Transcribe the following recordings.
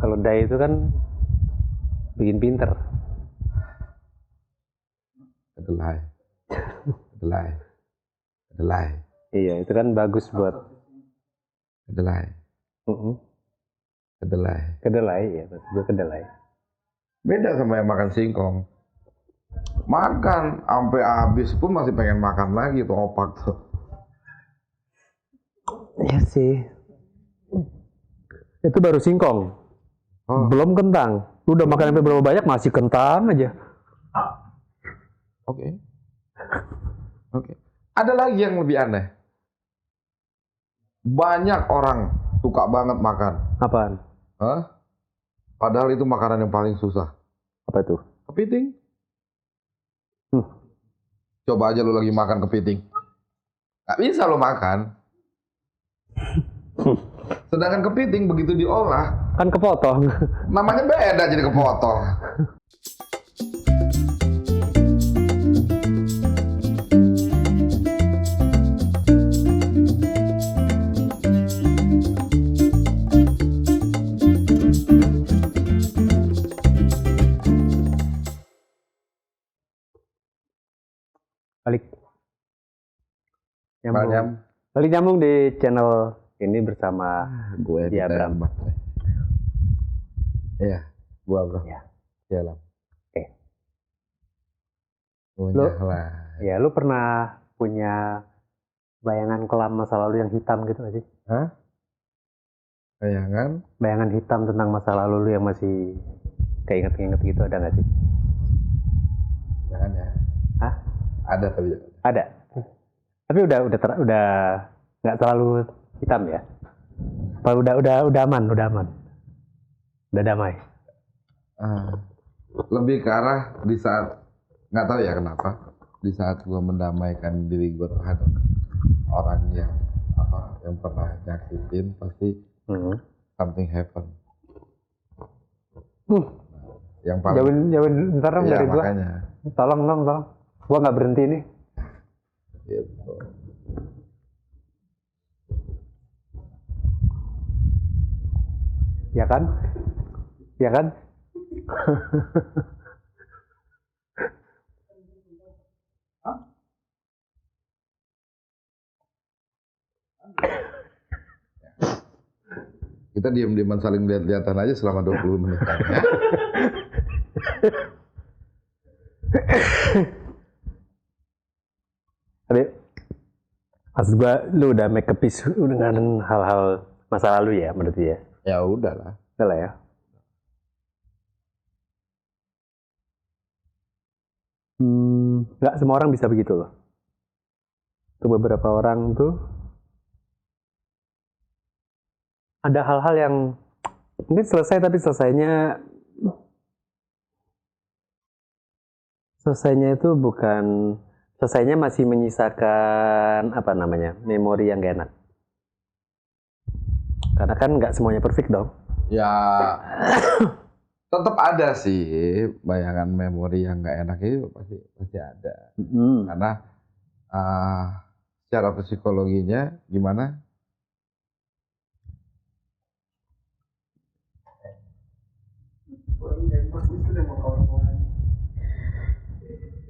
Kalau dai itu kan bikin pinter. Kedelai. Iya, itu kan bagus buat Kedelai. kedelai ya, maksud gue kedelai. Beda sama yang makan singkong. Makan sampai habis pun masih pengen makan lagi tuh opak tuh. Iya sih. Itu baru singkong. Oh. Belum kentang. Lu udah makan sampai berapa banyak masih kentang aja. Oke. Ada lagi yang lebih aneh. Banyak orang suka banget makan. Apaan? Padahal itu makanan yang paling susah. Apa itu? Kepiting. Coba aja lu lagi makan kepiting. Gak bisa lu makan. Sedangkan kepiting begitu diolah, Kan kepotong. namanya beda jadi kepotong. Balik nyambung di channel ini bersama Gue Iya, Bram. Iya, gua bro. Iya. Iya lah. Lu, ya lu pernah punya bayangan kelam masa lalu yang hitam gitu gak sih? Bayangan hitam tentang masa lalu lu yang masih keinget-inget gitu ada gak sih? Jangan ya. Ada tapi jangan. Ada. Tapi udah nggak selalu hitam ya. Udah aman. Udah damai. Lebih ke arah di saat nggak tahu ya kenapa di saat gue mendamaikan diri gue terhadap orang yang pernah nyakitin pasti something happen. Yang paling Jauhin ntar dong dari gua. Makanya. Tolong. Gua nggak berhenti nih. Gitu. Ya kan? Kita diam-diaman saling lihat-lihatan aja selama 20 menit kan, ya. Tapi maksud gua lu udah make a peace dengan hal-hal masa lalu ya berarti ya? Ya udahlah. Udah lah ya. Nggak semua orang bisa begitu loh. Untuk beberapa orang tuh ada hal-hal yang mungkin selesai tapi selesainya itu bukan, selesainya masih menyisakan memori yang gak enak. Karena kan nggak semuanya perfect dong. Ya tetap ada sih bayangan memori yang nggak enak itu pasti ada. Karena secara psikologinya gimana?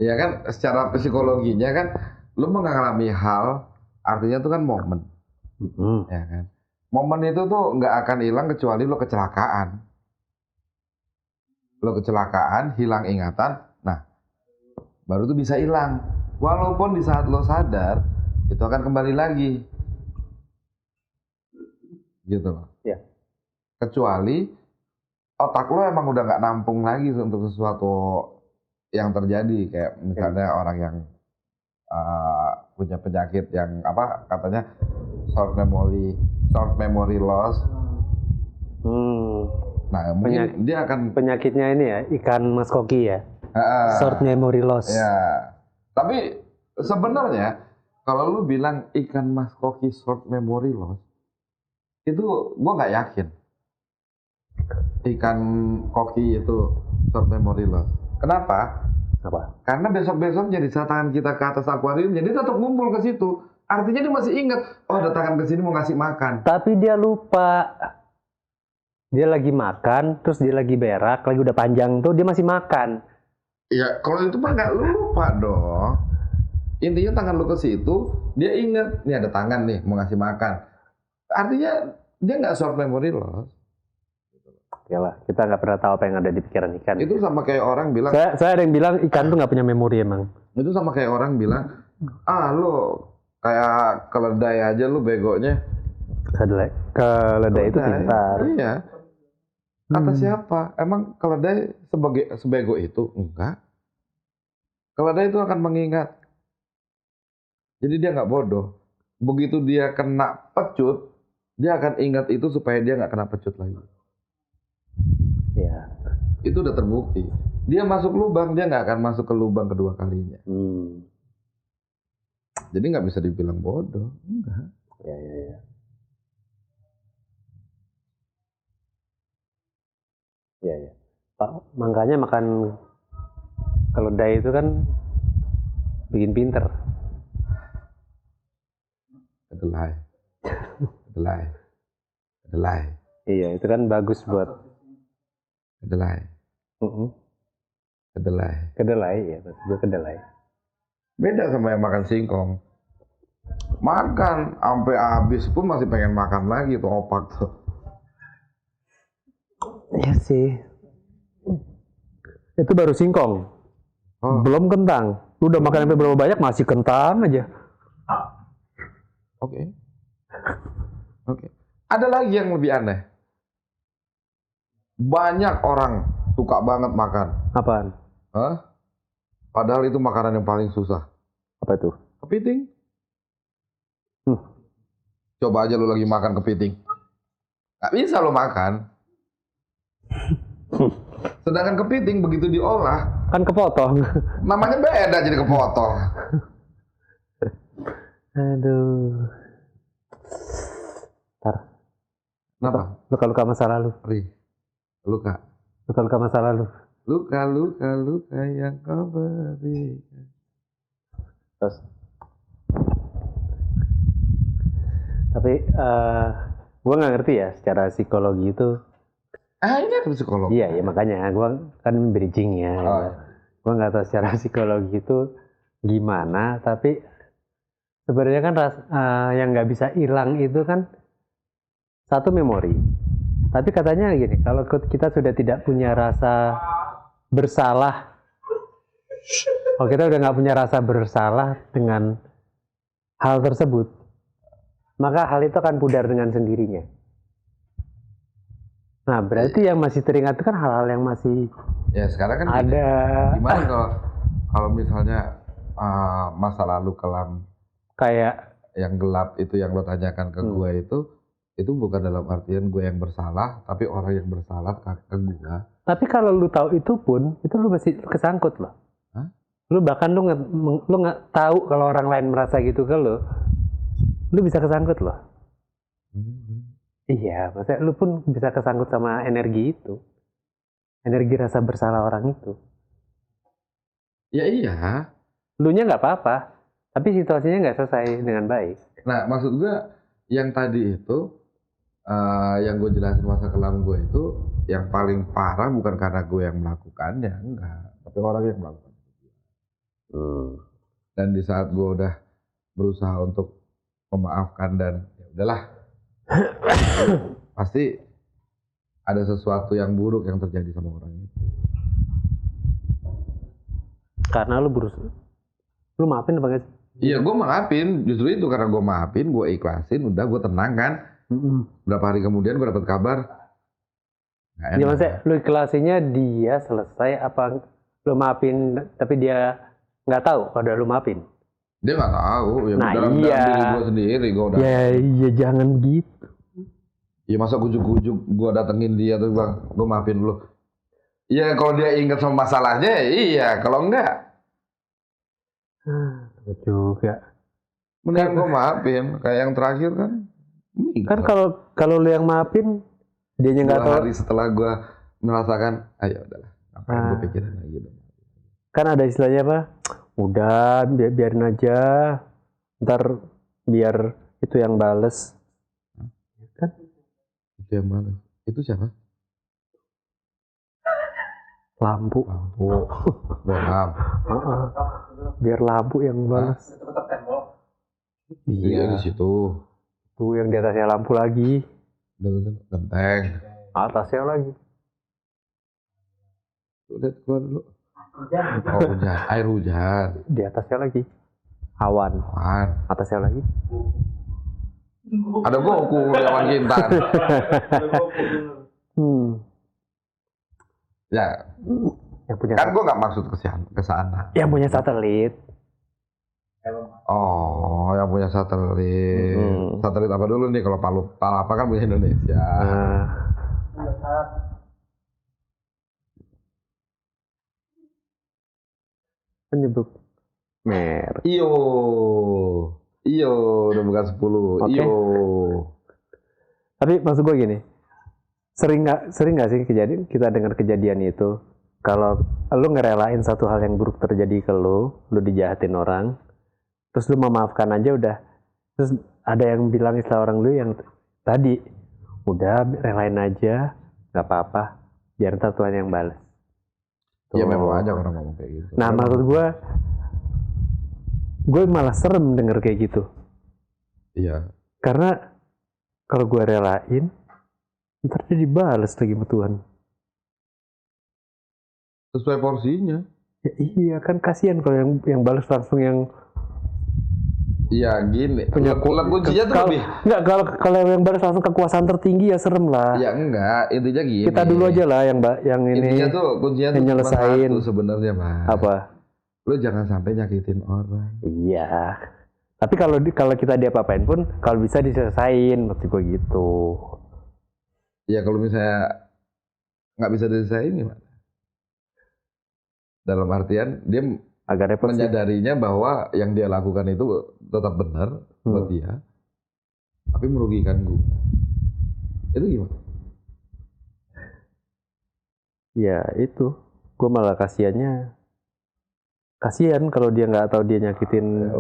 Ya kan secara psikologinya kan lu mengalami hal artinya itu kan momen. Ya kan? Momen itu tuh nggak akan hilang kecuali lo kecelakaan. Lo kecelakaan, hilang ingatan, nah baru tuh bisa hilang. Walaupun di saat lo sadar, itu akan kembali lagi. Gitu loh. Ya. Kecuali otak lo emang udah nggak nampung lagi untuk sesuatu yang terjadi. Kayak misalnya orang yang punya penyakit yang katanya short memory loss. Nah, mungkin dia akan penyakitnya ini ya, ikan Mas Koki ya. Short memory loss. Ya. Tapi sebenarnya kalau lu bilang ikan Mas Koki short memory loss, itu gua nggak yakin. Ikan koki itu short memory loss. Kenapa? Karena besok-besoknya di saat tangan kita ke atas akuarium, jadi tetap ngumpul ke situ. Artinya dia masih ingat, ada tangan ke sini mau ngasih makan. Tapi dia lupa. dia lagi makan, terus dia lagi berak, lagi udah panjang tuh dia masih makan. Ya kalau itu mah nggak lupa dong. Intinya tangan lu ke situ, dia inget nih ada tangan nih mau ngasih makan. Artinya dia nggak short memory loss. Yalah, kita nggak pernah tahu apa yang ada di pikiran ikan. Itu sama kayak orang bilang. Saya ada yang bilang ikan tuh nggak punya memori emang. Itu sama kayak orang bilang, lu kayak keledai aja lu begonya. Keledai itu pintar. Iya. Kata siapa? Emang keledai sebego itu? Enggak. Keledai itu akan mengingat. Jadi dia nggak bodoh. Begitu dia kena pecut, dia akan ingat itu supaya dia nggak kena pecut lagi. Ya. Itu udah terbukti. Dia masuk lubang, dia nggak akan masuk ke lubang kedua kalinya. Jadi nggak bisa dibilang bodoh. Enggak. Ya. Ya. Pak, makanya makan keledai itu kan bikin pinter. Kedelai. Iya, itu kan bagus buat kedelai. Kedelai, ya, maksud gue kedelai. Beda sama yang makan singkong. Makan sampai habis pun masih pengen makan lagi tuh opak tuh. Iya sih. Itu baru singkong. Belum kentang. Udah makan sampai berapa banyak masih kentang aja. Oke. Ada lagi yang lebih aneh. Banyak orang suka banget makan. Apaan? Padahal itu makanan yang paling susah. Apa itu? Kepiting. Coba aja lu lagi makan kepiting. Gak bisa lu makan. Sedangkan kepiting begitu diolah. Kan kepotong. Namanya beda jadi kepotong. Aduh. Ntar. Kenapa? Luka-luka masa lalu. Luka-luka masa lalu. Luka yang kau berikan. Terus. Tapi gue nggak ngerti ya secara psikologi itu. Ini ada psikologi. Iya, makanya gue kan bridging ya. Gue nggak tahu secara psikologi itu gimana, tapi sebenarnya kan yang nggak bisa hilang itu kan satu memori. Tapi katanya gini, kalau kita sudah tidak punya rasa bersalah, kalau kita udah nggak punya rasa bersalah dengan hal tersebut, maka hal itu akan pudar dengan sendirinya. Nah, berarti yang masih teringat itu kan hal-hal yang masih ya sekarang kan ada. Gimana kalau misalnya masa lalu kelam Kayak yang gelap itu yang lo tanyakan ke gue itu bukan dalam artian gue yang bersalah, tapi orang yang bersalah ke gue. Tapi kalau lu tahu itu pun, itu lu masih kesangkut loh. Lu bahkan lu nggak tahu kalau orang lain merasa gitu ke lu bisa kesangkut loh. Iya, maksudnya lu pun bisa kesangkut sama energi itu. Energi rasa bersalah orang itu. Ya iya. Lunya nggak apa-apa, tapi situasinya nggak selesai dengan baik. Nah, maksud gue yang tadi itu, yang gue jelasin masa kelam gue itu, yang paling parah bukan karena gue yang melakukannya, enggak. Tapi orang yang melakukan. Dan di saat gue udah berusaha untuk memaafkan dan ya udahlah. Pasti ada sesuatu yang buruk yang terjadi sama orang itu. Karena lu maafin apa enggak? Iya, gue maafin. Justru itu karena gue maafin, gue ikhlasin, udah gue tenang kan. Berapa hari kemudian gue dapat kabar. Ya maksudnya lu ikhlasinnya dia selesai apa lu maafin tapi dia nggak tahu kalau lu maafin? Dia nggak tahu. Ya nah dalam diri gue sendiri gue udah. Ya jangan gitu. Ya masa ujuk-ujuk gue datengin dia tuh bang, gue maafin lu. Iya kalau dia ingat sama masalahnya, iya. Kalau enggak, juga. mending gue maafin. Kayak yang terakhir kan. Kan kalau lu yang maafin, dia nggak tahu. 2 hari setelah gue merasakan, ayo udahlah. Apa yang gue pikirin lagi? Kan ada istilahnya apa? Udah biarin aja. Ntar biar itu yang bales. Kan? Itu yang mana? Itu siapa? Lampu. Backup. Biar lampu yang balas. Iya di situ. Tuh yang di atasnya lampu lagi. Genteng. Atasnya lagi. Lihat keluar dulu. Oh hujan, air hujan. Di atasnya lagi. Awan. Atasnya lagi. Ada Goku lawan Kintan. Ya. Yang punya Kan gue nggak maksud ke sana. Yang punya satelit. Oh, yang punya satelit. Satelit apa dulu nih kalau Palapa kan punya Indonesia. Penyebut merek. Iyo, udah bukan 10. Okay. Iyo. Tapi maksud gue gini, sering nggak sih kita dengar kejadian itu, kalau lu ngerelain satu hal yang buruk terjadi ke lu dijahatin orang, terus lu memaafkan aja udah, terus ada yang bilang istilah orang lu yang tadi, udah relain aja, nggak apa-apa, biar ntar Tuhan yang balas. Iya memang aja orang ngomong kayak gitu. Nah maksud gue malah serem denger kayak gitu. Iya. Karena kalau gue relain, ntar dia dibalas lagi sama Tuhan. Sesuai porsinya. Ya, iya kan kasihan kalau yang balas langsung yang. Iya gini. Kuncinya tuh lebih. Enggak kalau yang balas langsung kekuasaan tertinggi ya serem lah. Ya enggak, intinya gini. Kita dulu aja lah yang ini. Intinya tuh kuncinya tuh nyelesain sebenarnya Mas. Apa? Lu jangan sampai nyakitin orang. Iya. Tapi kalau kita diapa-apain pun kalau bisa diselesain, maksud gue gitu. Ya kalau misalnya nggak bisa diselesain gimana? Dalam artian dia agak repot menyadarinya bahwa yang dia lakukan itu tetap benar buat dia, tapi merugikan gue. Itu gimana? Ya itu, gue malah kasihan kalau dia nggak tahu dia nyakitin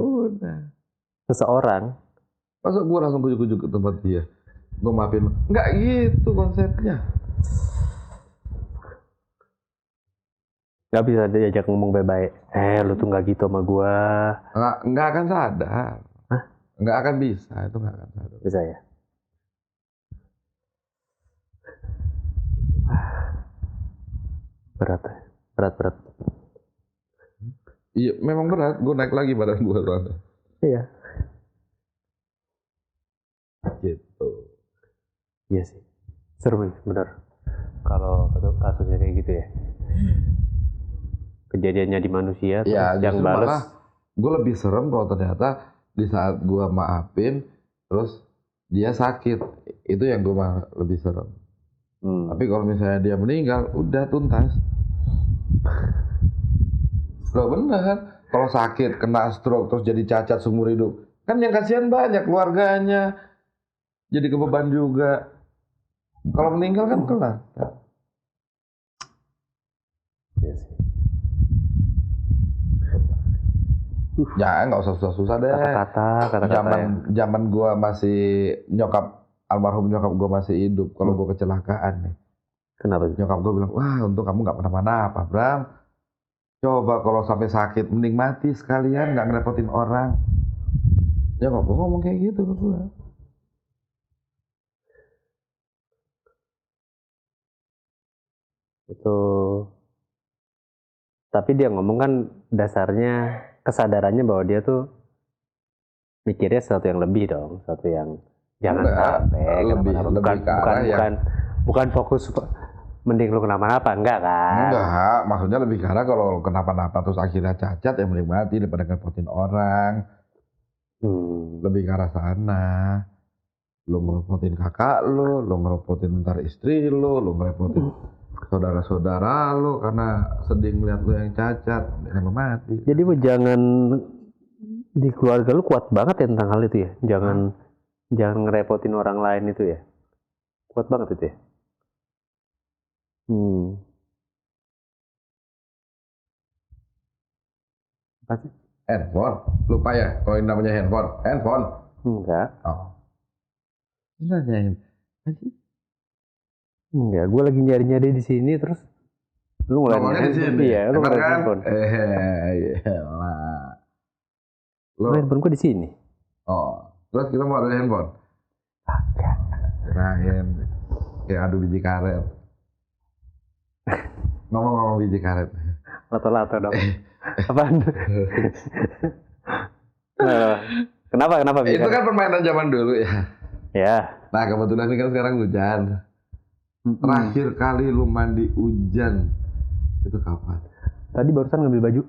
seseorang. Masa gue langsung kujuk-kujuk ke tempat dia, gue maafin? Nggak gitu konsepnya. Nggak bisa diajak ngomong baik-baik. Lu tuh nggak gitu sama gue. Nggak akan sadar. Hah? Nggak akan bisa, itu nggak akan sadar. Bisa ya? Berat. Iya, memang berat. Gue naik lagi badan gue soalnya. Iya. Gitu. Iya sih. Seru nih, benar. Kalau kasusnya kayak gitu ya. Kejadiannya di manusia, terus ya, yang balas. Gue lebih serem kalau ternyata di saat gue maafin, terus dia sakit. Itu yang gue lebih serem. Tapi kalau misalnya dia meninggal, udah tuntas. Loh bener, kalau sakit, kena stroke, terus jadi cacat seumur hidup. Kan yang kasihan banyak keluarganya. Jadi kebeban juga. Kalau meninggal kan kelar. Iya sih. Ya nggak usah susah-susah deh. Kata-kata. Zaman gua masih almarhum nyokap gua masih hidup. Kalau gua kecelakaan nih. Kenapa? Nyokap gua bilang, wah untung kamu nggak kenapa-napa, Bram. Coba kalau sampai sakit, mending mati sekalian, nggak ngerepotin orang. Nyokap gua ngomong kayak gitu ke gua. Itu. Tapi dia ngomong kan dasarnya kesadarannya bahwa dia tuh mikirnya sesuatu yang lebih dong, sesuatu yang jangan sampai bukan fokus mending lu kenapa-napa, enggak kan? Enggak, maksudnya lebih karena kalau kenapa-napa terus akhirnya cacat ya mending mati daripada ngerepotin orang. Lebih ke arah sana. Lu ngerepotin kakak lu ngerepotin ntar istri lu ngerepotin saudara-saudara lu karena sedih ngeliat lu yang cacat, dengan lu mati. Jadi jangan di keluarga lu kuat banget ya tentang hal itu ya. Jangan ngerepotin orang lain itu ya. Kuat banget itu ya. Apa sih? Handphone? Lupa ya kalau yang namanya handphone? Enggak. Oh. Nanyain. Enggak, gue lagi nyari-nyari di sini terus Lu ngeliat Nongolnya di handphone. sini. Iya, lu Bener ngeliat kan? handphone. Iyalah. Lu, Handphone gua di sini. terus kita mau ada handphone. Kirain kayak adu biji karet. Ngomong-ngomong biji karet. Lato-lato dong. Apaan? Kenapa Itu bisa? kan permainan zaman dulu ya. Ya. Nah kebetulan ini kan sekarang hujan. Terakhir kali lu mandi hujan itu kapan? Tadi barusan ngambil baju.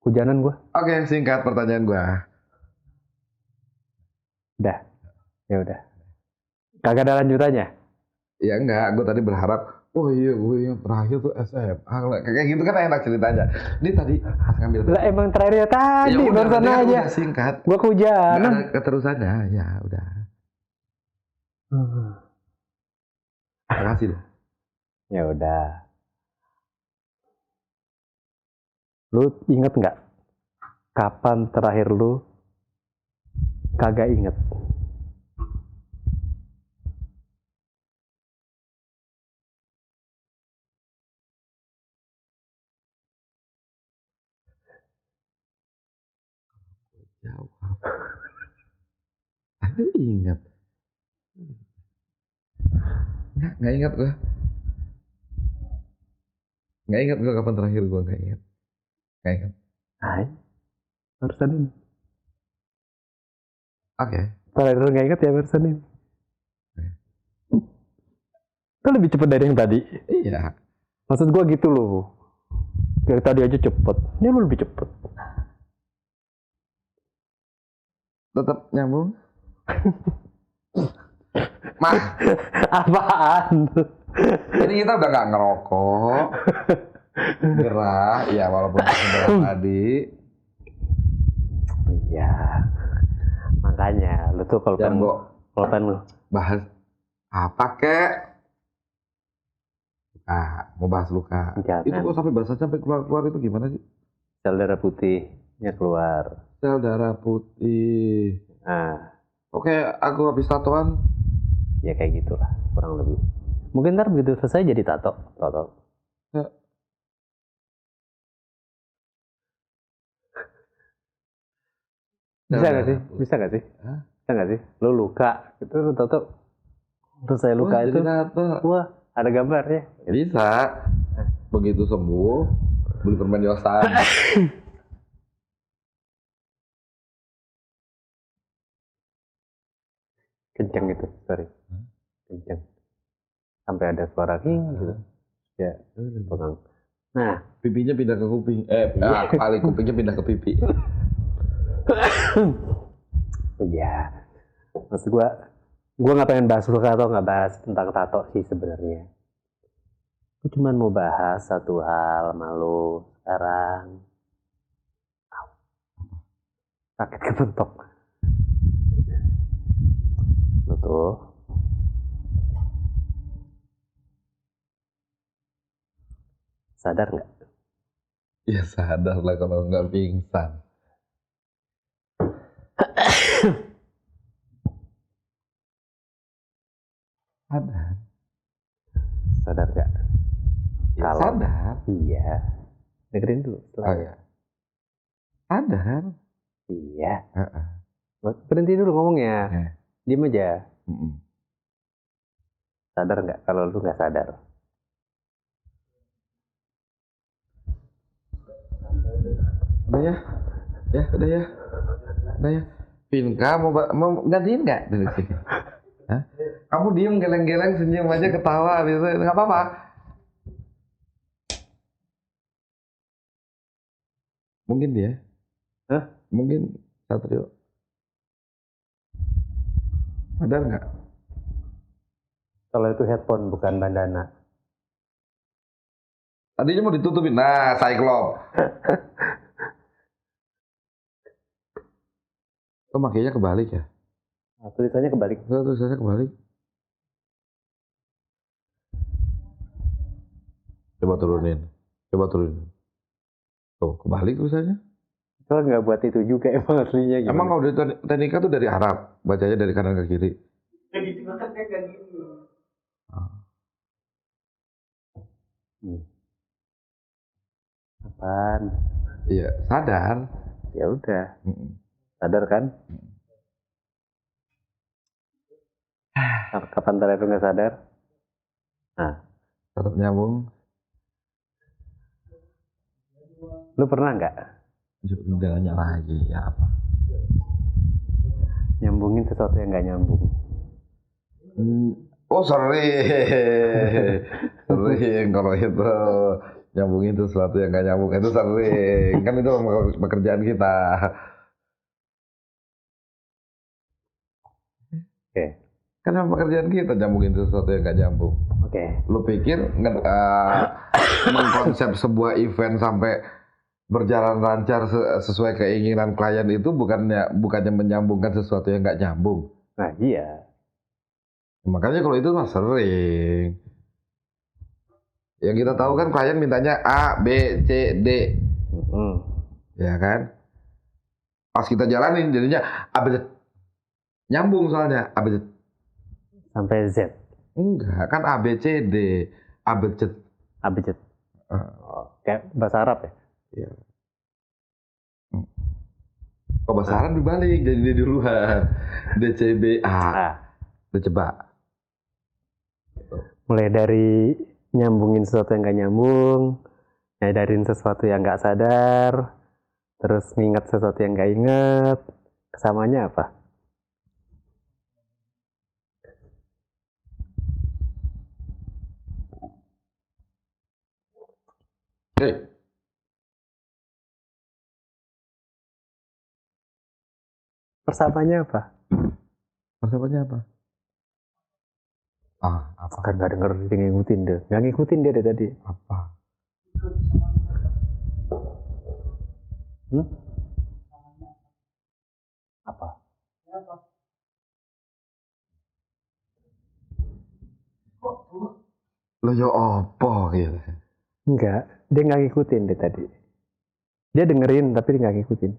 Hujanan gua. Oke, singkat pertanyaan gua. Udah. Ya udah. Kagak ada lanjutannya. Ya enggak, gua tadi berharap, oh iya gue yang terakhir tuh SMA. Kayak gitu kan enak ceritanya. Ini tadi pas ngambil baju. Lah emang terakhirnya tadi Ya udah, barusan berarti kan aja. udah singkat. Gua Nggak kehujanan. ada keterusannya, ya udah. Makasih deh. Ya udah. Lu inget nggak kapan terakhir lu kagak inget? Jauh. Aku ingat. Nggak ingat gua. Nggak ingat gua kapan terakhir gua nggak ingat. Nggak ingat. Hai. Barusan ini. Oke. Terakhir lu nggak inget ya barusan ini. Itu lebih cepet dari yang tadi. Iya. Maksud gua gitu loh. Dari tadi aja cepet. Ini lu lebih cepet. Tetap nyambung. Mah, Apaan? ini kita udah nggak ngerokok. Gerah, ya walaupun gerah tadi. Iya. Makanya lu tuh kalau Jangan, Bo. pengen Bahas apa kek? Mau bahas luka. Jangan. Itu kok sampai keluar itu gimana sih? sel darah putihnya keluar. Sel darah putih. Nah, Oke, aku habis tatoan. ya kayak gitulah kurang lebih. Mungkin ntar begitu selesai jadi tato. Ya. Bisa nggak sih? Bisa nggak sih? Hah? Bisa nggak sih? Lu luka, itu lu tato. Terus saya luka Wah, itu, jadi tato. wah ada gambarnya. Bisa. Begitu sembuh, beli permen Yosan. Kenceng itu, sorry. Kenceng. Sampai ada suara gitu. Ya, pegang. Nah, Pipinya pindah ke kuping. Kepala kupingnya pindah ke pipi. iya. Maksud gua nggak pengen bahas luka atau nggak bahas tentang tato sih sebenarnya. Gua cuma mau bahas satu hal malu sekarang. Sakit kepentok. Lu tuh sadar nggak? Ya sadar lah kalau nggak pingsan. Sadar. Sadar nggak? Ya, sadar. Iya. Dengerin dulu. Oh ya. Sadar. Iya. Heeh. Berhenti dulu ngomongnya. Oke. Diam aja. Mm-mm. Sadar nggak kalau lu nggak sadar? Udah ya. Ya, udah ya. Udah ya. Pinka mau gantiin nggak dari sini? Hah? Kamu diem geleng-geleng senyum aja ketawa habis itu nggak apa-apa. Mungkin dia. Hah? Mungkin Satrio. Sadar nggak? Kalau itu headphone bukan bandana. Tadinya mau ditutupin. Nah, Cyclops. Oh, makanya kebalik ya? Nah, tulisannya kebalik. Tulisannya kebalik. Coba turunin. Tuh, kebalik tulisannya. Soalnya nggak buat itu juga emang aslinya gimana? Emang kalau dari teknika tuh dari Arab, bacanya dari kanan ke kiri. Jadi juga kan kayak gini. Apaan? Iya, sadar. Ya udah, Mm-mm. sadar kan? Kapan terakhir lu nggak sadar? Nah, Tetap nyambung. lu pernah nggak Udah nanya lagi, ya apa? nyambungin sesuatu yang nggak nyambung? Oh sering, sering kalau itu nyambungin sesuatu yang gak nyambung itu sering, kan itu pekerjaan kita. Oke, Kan memang pekerjaan kita nyambungin sesuatu yang gak nyambung. oke. Lu pikir mengkonsep sebuah event sampai berjalan lancar sesuai keinginan klien itu bukannya menyambungkan sesuatu yang gak nyambung. Nah iya, Makanya kalau itu mah sering. Yang kita tahu kan klien mintanya A, B, C, D. Ya kan? Pas kita jalanin jadinya abjad. Nyambung soalnya abjad. sampai Z. Enggak, kan A, B, C, D. Abjad. Abjad. Kayak bahasa Arab ya? Iya. Kok bahasa Arab dibalik, jadi dia duluan. D, C, B, A. Udah coba. Mulai dari nyambungin sesuatu yang gak nyambung, nyadarin sesuatu yang gak sadar, terus nginget sesuatu yang gak inget, kesamanya apa? Persamaannya apa? Persamaannya apa? Apa? Kan gak denger, dia ngikutin deh. Gak ngikutin dia dari tadi. Apa? Apa? Lo yo opo gitu. Enggak, dia gak ngikutin deh tadi. Dia dengerin tapi dia gak ngikutin.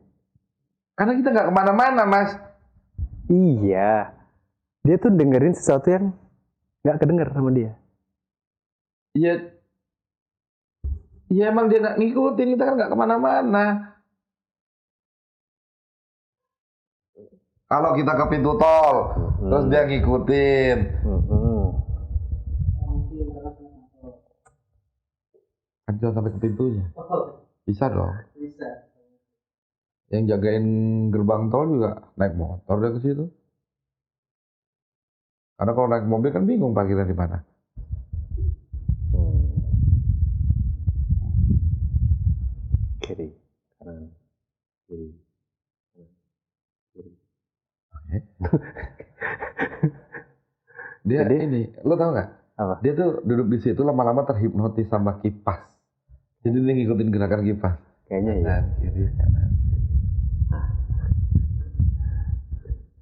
Karena kita nggak kemana-mana, Mas. Iya, dia tuh dengerin sesuatu yang gak kedenger sama dia. Iya. Iya emang dia nggak ngikutin, kita kan nggak kemana-mana. Kalau kita ke pintu tol, terus dia ngikutin. Kan cuma sampai ke pintunya. Bisa dong. Bisa. Yang jagain gerbang tol juga naik motor dia ke situ. Karena kalau naik mobil kan bingung parkirnya di mana. Kiri, kanan, kiri, kiri. Dia Jadi, ini, lo tau nggak? Apa? Dia tuh duduk di situ lama-lama terhipnotis sama kipas. Jadi dia ngikutin gerakan kipas. Kayaknya ya. Kanan, kiri, kanan.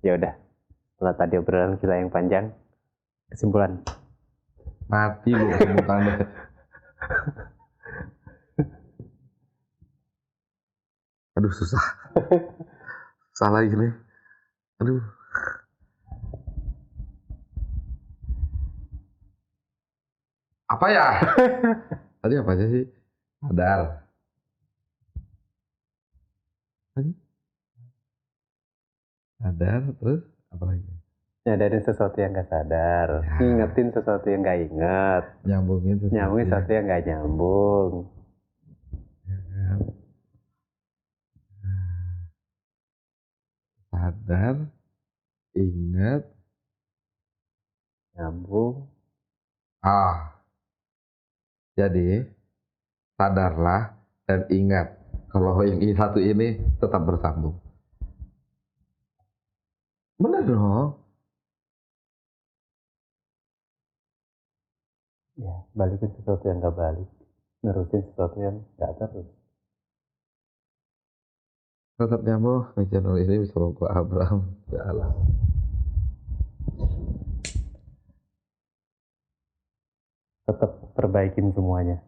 Ya udah. Setelah tadi obrolan kita yang panjang, kesimpulan. Mati lu kesimpulannya. Aduh susah. Salah lagi nih. Aduh. Apa ya? Tadi apa aja sih? Sadar. Tadi? Sadar, terus apa lagi? Nyadarin sesuatu yang gak sadar, Ya. ngingetin sesuatu yang gak inget, Nyambungin sesuatu. nyambungin sesuatu yang gak nyambung. Ya kan? Sadar, ingat, Nyambung. Jadi sadarlah dan ingat kalau yang satu ini tetap bersambung. Bener dong. Ya, balikin sesuatu yang gak balik, nerusin sesuatu yang gak terus. Tetap nyambung di channel ini bersama gua Abraham. Ya Allah. Tetap perbaikin semuanya.